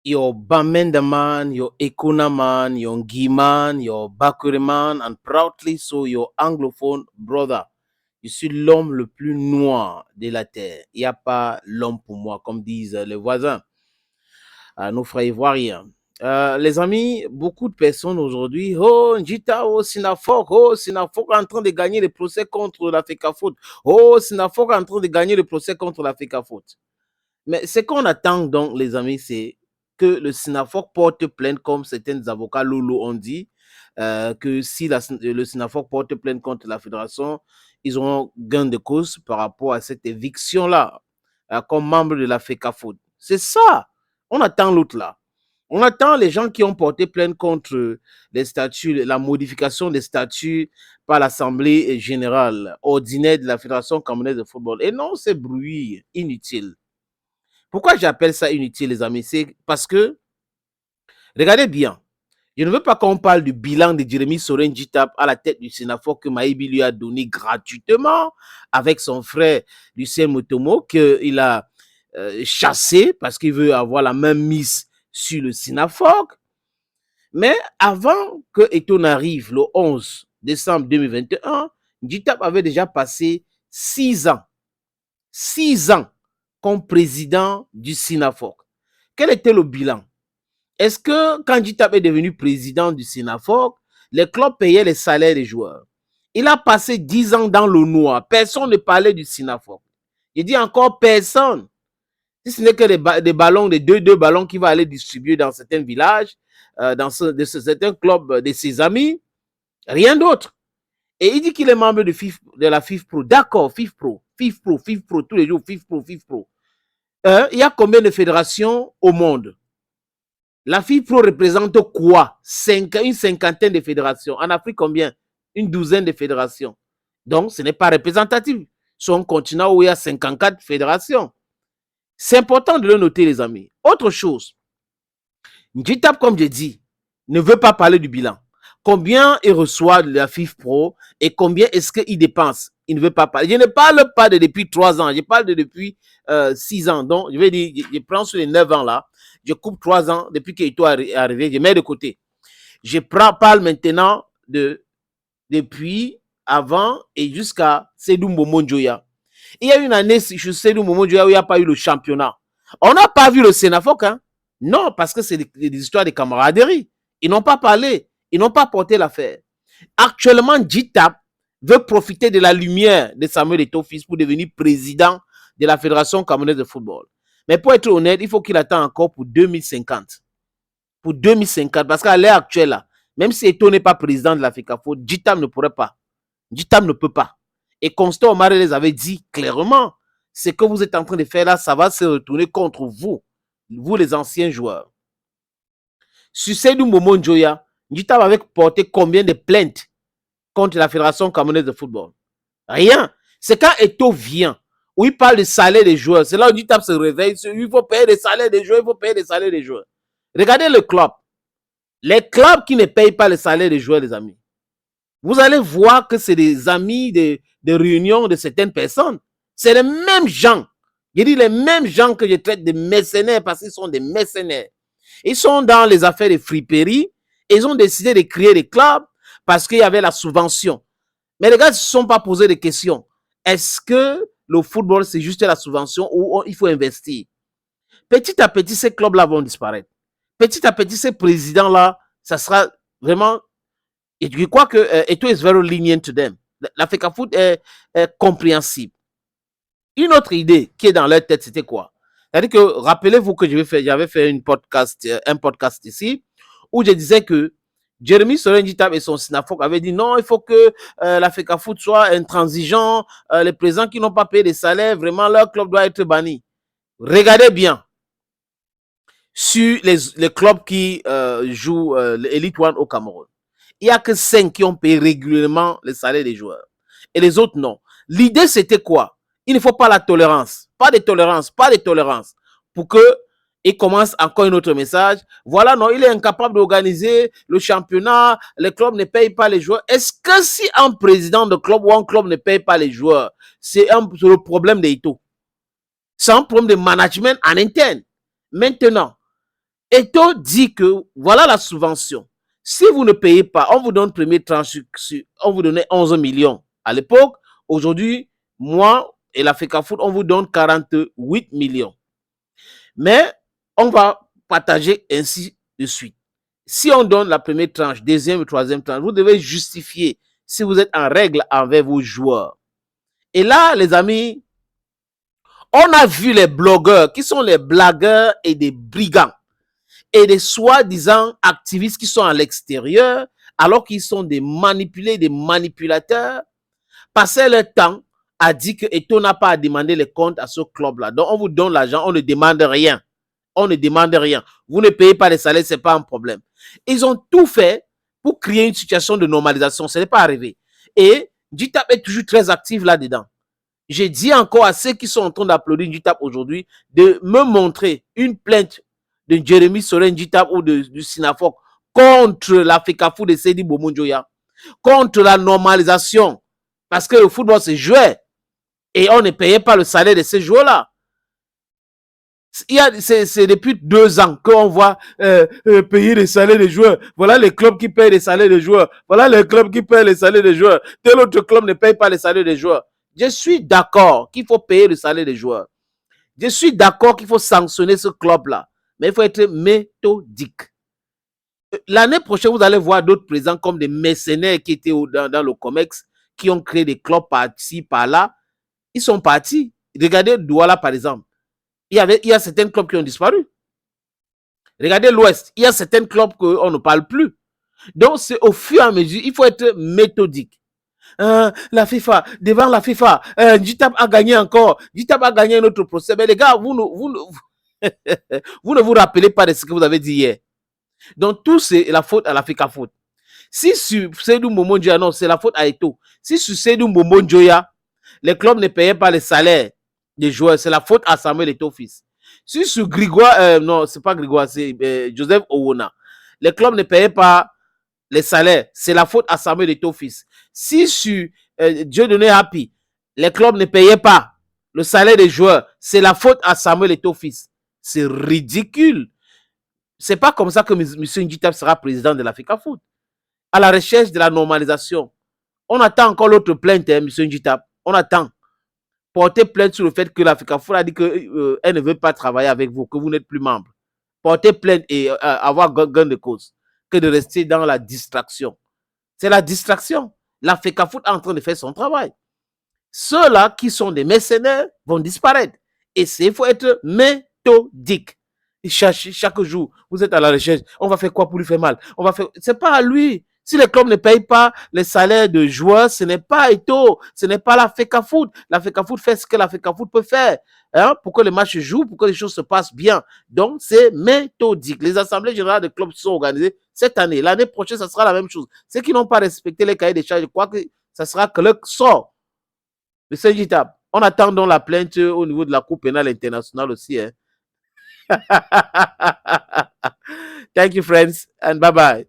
your Bamenda man, your Ekuna man, your Ngi man, your Bakure man, and proudly so your anglophone brother. Je suis l'homme le plus noir de la terre. Il n'y a pas l'homme pour moi, comme disent les voisins, nos frères ivoiriens. Les amis, beaucoup de personnes aujourd'hui, oh, Njita, oh, Sinafok en train de gagner le procès contre la FECAFOOT. Oh, Sinafok en train de gagner le procès contre la FECAFOOT. Mais ce qu'on attend donc, les amis, c'est que le SINAFOC porte plainte, comme certains avocats Lolo ont dit, que si le SINAFOC porte plainte contre la fédération, ils auront gain de cause par rapport à cette éviction-là, comme membre de la FECAFOOT. C'est ça. On attend l'autre là. On attend les gens qui ont porté plainte contre les statuts, la modification des statuts par l'Assemblée générale ordinaire de la Fédération camerounaise de football. Et non, c'est bruit inutile. Pourquoi j'appelle ça inutile, les amis? C'est parce que, regardez bien, je ne veux pas qu'on parle du bilan de Jérémy Soren Jitap à la tête du Sénafor que Maïbi lui a donné gratuitement avec son frère Lucien Motomo qu'il a chassé parce qu'il veut avoir la même mise sur le Sénafor. Mais avant que Eto n'arrive le 11 décembre 2021, Jitap avait déjà passé 6 ans. 6 ans comme président du SINAFOC. Quel était le bilan? Est-ce que quand Jitap est devenu président du SINAFOC, les clubs payaient les salaires des joueurs? Il a passé 10 ans dans le noir. Personne ne parlait du SINAFOC. Il dit encore personne. Si ce n'est que des ballons, des deux ballons qu'il va aller distribuer dans certains villages, dans certains clubs de ses amis, rien d'autre. Et il dit qu'il est membre de la FIFPro. D'accord, FIFPro, tous les jours, FIFPro. Il y a combien de fédérations au monde? La FIFPro représente quoi? Une cinquantaine de fédérations. En Afrique, combien? Une douzaine de fédérations. Donc, ce n'est pas représentatif. Sur un continent où il y a 54 fédérations. C'est important de le noter, les amis. Autre chose, Njitap, comme je dis, ne veut pas parler du bilan. Combien il reçoit de la FIFPro et combien est-ce qu'il dépense? Il ne veut pas parler. Je ne parle pas de depuis 3 ans, je parle de depuis 6 ans. Donc, je vais dire, je prends sur les 9 ans là, je coupe 3 ans depuis qu'Eto est arrivé, je mets de côté. Je parle maintenant depuis avant et jusqu'à Sédou Momo Njoya. Il y a une année chez Sédou Momo Njoya où il n'y a pas eu le championnat. On n'a pas vu le Sénafoc, hein? Non, parce que c'est des histoires de camaraderie. Ils n'ont pas parlé. Ils n'ont pas porté l'affaire. Actuellement, Jitap veut profiter de la lumière de Samuel Eto'o fils pour devenir président de la Fédération camerounaise de football. Mais pour être honnête, il faut qu'il attende encore pour 2050. Pour 2050, parce qu'à l'heure actuelle, là, même si Eto'o n'est pas président de la FECAFO, Jitap ne pourrait pas. Jitap ne peut pas. Et Constant Omar les avait dit clairement, ce que vous êtes en train de faire là, ça va se retourner contre vous, les anciens joueurs. Sur Seydou Momo Njoya, Njitap avait porté combien de plaintes contre la Fédération camerounaise de football? Rien. C'est quand Eto'o vient, où il parle de salaire des joueurs, c'est là où Njitap se réveille, il faut payer les salaires des joueurs, il faut payer les salaires des joueurs. Regardez le club. Les clubs qui ne payent pas les salaires des joueurs, les amis. Vous allez voir que c'est des amis de réunions de certaines personnes. C'est les mêmes gens. Je dis les mêmes gens que je traite de mercenaires parce qu'ils sont des mercenaires. Ils sont dans les affaires de friperie et ils ont décidé de créer des clubs parce qu'il y avait la subvention. Mais les gars ne se sont pas posé de questions. Est-ce que le football, c'est juste la subvention ou il faut investir? Petit à petit, ces clubs-là vont disparaître. Petit à petit, ces présidents-là, ça sera vraiment... Et je crois que Eto'o is very lenient to them. La FECAFOOT est compréhensible. Une autre idée qui est dans leur tête, c'était quoi? C'est-à-dire que, rappelez-vous que j'avais fait un podcast ici, où je disais que Jérémy Soren Jitap et son SINAFOC avaient dit non, il faut que la FECAFOOT soit intransigeant, les présidents qui n'ont pas payé les salaires, vraiment, leur club doit être banni. Regardez bien, sur les clubs qui jouent l'Elite One au Cameroun. Il n'y a que 5 qui ont payé régulièrement les salaires des joueurs. Et les autres, non. L'idée, c'était quoi? Il ne faut pas la tolérance. Pas de tolérance. Pour qu'il commence encore un autre message. Voilà, non, il est incapable d'organiser le championnat. Les clubs ne payent pas les joueurs. Est-ce que si un président de club ou un club ne paye pas les joueurs, c'est le problème d'Eto'o? C'est un problème de management en interne. Maintenant, Eto dit que voilà la subvention. Si vous ne payez pas, on vous donne premier tranche, on vous donnait 11 millions à l'époque. Aujourd'hui, moi et la FECAFOOT, on vous donne 48 millions. Mais on va partager ainsi de suite. Si on donne la première tranche, deuxième et troisième tranche, vous devez justifier si vous êtes en règle envers vos joueurs. Et là, les amis, on a vu les blogueurs qui sont les blagueurs et des brigands et des soi-disant activistes qui sont à l'extérieur alors qu'ils sont des manipulés, des manipulateurs, passer leur temps à dire que Eto'o n'a pas à demander les comptes à ce club-là. Donc, on vous donne l'argent, on ne demande rien. On ne demande rien. Vous ne payez pas les salaires, ce n'est pas un problème. Ils ont tout fait pour créer une situation de normalisation. Ce n'est pas arrivé. Et Njitap est toujours très actif là-dedans. J'ai dit encore à ceux qui sont en train d'applaudir Njitap aujourd'hui de me montrer une plainte de Jérémy Soren Njitap ou du Sinafok contre la FECAFOOT de Seydi Boumou Njoya, contre la normalisation. Parce que le football, c'est joué. Et on ne payait pas le salaire de ces joueurs-là. C'est depuis 2 ans qu'on voit payer les salaires des joueurs. Voilà les clubs qui payent les salaires des joueurs. Voilà les clubs qui payent les salaires des joueurs. Tel autre club ne paye pas les salaires des joueurs. Je suis d'accord qu'il faut payer le salaire des joueurs. Je suis d'accord qu'il faut sanctionner ce club-là. Mais il faut être méthodique. L'année prochaine, vous allez voir d'autres présidents comme des mercenaires qui étaient dans le COMEX, qui ont créé des clubs par-ci, par-là. Ils sont partis. Regardez Douala, par exemple. Il y a certains clubs qui ont disparu. Regardez l'Ouest. Il y a certains clubs qu'on ne parle plus. Donc, c'est au fur et à mesure, il faut être méthodique. La FIFA, devant la FIFA, Njitap a gagné encore. Njitap a gagné un autre procès. Mais les gars, vous ne vous rappelez pas de ce que vous avez dit hier. Donc, tout c'est la faute à la FECAFOOT. Si sur Seydou Mbombo Njoya, non, c'est la faute à Eto'o. Si sur Seydou Mbombo Njoya, les clubs ne payaient pas les salaires des joueurs, c'est la faute à Samuel Eto'o fils. Si sur Grégoire, non, c'est pas Grégoire, c'est Joseph Owona, les clubs ne payaient pas les salaires, c'est la faute à Samuel Eto'o fils. Si sur Dieudonné Happy, les clubs ne payaient pas le salaire des joueurs, c'est la faute à Samuel Eto'o fils. C'est ridicule. C'est pas comme ça que M. Njitap sera président de la FECAFOOT. À la recherche de la normalisation. On attend encore l'autre plainte, M. Njitap. On attend. Portez plainte sur le fait que la FECAFOOT a dit qu'elle ne veut pas travailler avec vous, que vous n'êtes plus membre. Portez plainte et avoir gain de cause que de rester dans la distraction. C'est la distraction. La FECAFOOT est en train de faire son travail. Ceux-là qui sont des mercenaires vont disparaître. Et il faut être méthodique. Chaque jour, vous êtes à la recherche. On va faire quoi pour lui faire mal? On va faire. C'est pas à lui. Si les clubs ne payent pas les salaires de joueurs, ce n'est pas Eto'o, ce n'est pas la FECAFOOT. La FECAFOOT fait ce que la FECAFOOT peut faire, hein, pour que les matchs jouent, pour que les choses se passent bien. Donc, c'est méthodique. Les assemblées générales de clubs sont organisées cette année. L'année prochaine, ça sera la même chose. Ceux qui n'ont pas respecté les cahiers des charges, je crois que ça sera que le sort de Saint-Jitab. On attend donc la plainte au niveau de la Cour pénale internationale aussi. Hein. Thank you, friends, and bye-bye.